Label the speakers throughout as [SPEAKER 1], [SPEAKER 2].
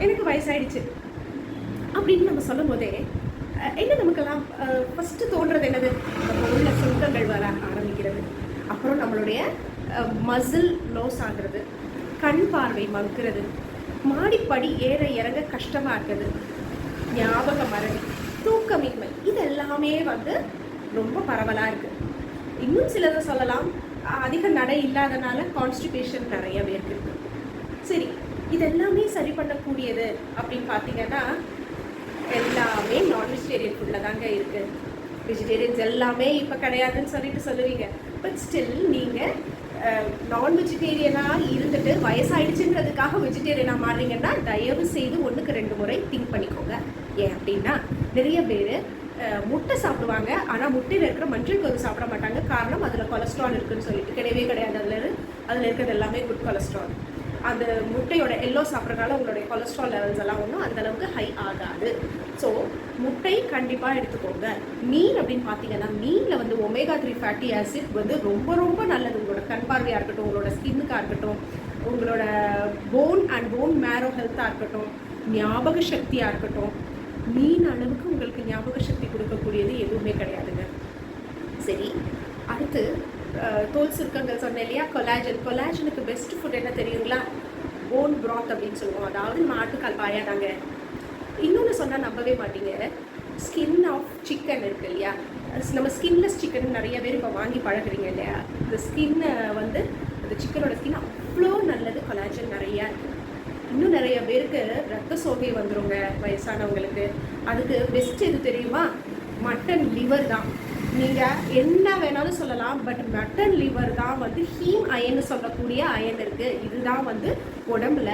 [SPEAKER 1] எனக்கு வயசாயிடுச்சு அப்படின்னு நம்ம சொல்லும் போதே என்ன நமக்கெல்லாம் ஃபஸ்ட்டு தோன்றது என்னது? நம்ம உள்ள சுருக்கங்கள் வர ஆரம்பிக்கிறது, அப்புறம் நம்மளுடைய மசில் லாஸ் ஆகிறது, கண் பார்வை மங்குறது, மாடிப்படி ஏற இறங்க கஷ்டமாக இருக்குது, ஞாபக மறதி, தூக்கமின்மை, இது எல்லாமே வந்து ரொம்ப பரவலாக இருக்குது. இன்னும் சிலதை சொல்லலாம், அதிக நடை இல்லாதனால கான்ஸ்டிபேஷன் நிறையவே இருக்குது. சரி, இதெல்லாமே சரி பண்ணக்கூடியது அப்படின்னு பார்த்தீங்கன்னா எல்லாமே நான் வெஜிடேரியன் ஃபுட்டில் தாங்க இருக்குது. வெஜிடேரியன்ஸ் எல்லாமே இப்போ கிடையாதுன்னு சொல்லுவீங்க. பட் ஸ்டில் நீங்கள் நான் வெஜிடேரியனாக இருந்துட்டு வயசாயிடுச்சுன்றதுக்காக வெஜிடேரியனாக மாறுறீங்கன்னா தயவு செய்து 1க்கு 2 முறை திங்க் பண்ணிக்கோங்க. ஏன் அப்படின்னா நிறைய பேர் முட்டை சாப்பிடுவாங்க, ஆனால் முட்டையில் இருக்கிற மஞ்சள் கரு சாப்பிட மாட்டாங்க. காரணம் அதில் கொலஸ்ட்ரால் இருக்குதுன்னு சொல்லிட்டு. கிடையவே கிடையாது. அதில் இருக்கிறது எல்லாமே குட் கொலஸ்ட்ரால். அந்த முட்டையோட எல்லோ சாப்பிட்றதுனால உங்களுடைய கொலஸ்ட்ரால் லெவல்ஸ் எல்லாம் ஒன்றும் அந்தளவுக்கு ஹை ஆகாது. ஸோ முட்டை கண்டிப்பாக எடுத்துக்கோங்க. மீன் அப்படின்னு பார்த்தீங்கன்னா மீனில் வந்து ஒமேகா 3 ஃபேட்டி ஆசிட் வந்து ரொம்ப ரொம்ப நல்லது. உங்களோட கண் பார்வையாக இருக்கட்டும், உங்களோட ஸ்கின்னுக்காக இருக்கட்டும், உங்களோட போன் அண்ட் போன் மேரோ ஹெல்த்தாக இருக்கட்டும், ஞாபக சக்தியாக இருக்கட்டும், மீன் அளவுக்கு உங்களுக்கு ஞாபக சக்தி கொடுக்கக்கூடியது எதுவுமே கிடையாதுங்க. சரி, அடுத்து தோல் சுருக்கங்கள் சொன்னேன் இல்லையா, கொலாஜனுக்கு பெஸ்ட் ஃபுட் என்ன தெரியுங்களா? போன் ப்ராத் அப்படின்னு சொல்லுவோம். அதாவது மாட்டுக்கால் பாயாதாங்க. இன்னொன்று சொன்னால் நம்பவே மாட்டீங்க, ஸ்கின் ஆஃப் சிக்கன் இருக்குது இல்லையா, நம்ம ஸ்கின்லெஸ் சிக்கன் நிறைய பேர் இப்போ வாங்கி பழகுறீங்க இல்லையா. இந்த ஸ்கின்னை வந்து அந்த சிக்கனோட ஸ்கின் அவ்வளோ நல்லது, கொலாஜன் நிறையா இருக்குது. இன்னும் நிறைய பேருக்கு ரத்த சோகை வந்துடுங்க வயசானவங்களுக்கு. அதுக்கு பெஸ்ட் எது தெரியுமா? மட்டன் லிவர் தான். நீங்கள் என்ன வேணாலும் சொல்லலாம், பட் மட்டன் லிவர் தான் வந்து ஹீம் அயன்னு சொல்லக்கூடிய அயன் இருக்குது. இதுதான் வந்து உடம்புல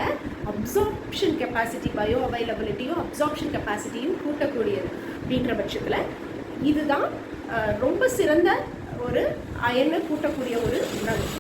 [SPEAKER 1] அப்சார்ப்ஷன் கெப்பாசிட்டி, பயோ அவைலபிலிட்டியும் அப்சார்ப்ஷன் கெப்பாசிட்டியும் கூட்டக்கூடியது. அப்படின்ற பட்சத்தில் இதுதான் ரொம்ப சிறந்த ஒரு அயனை கூட்டக்கூடிய ஒரு உணவு.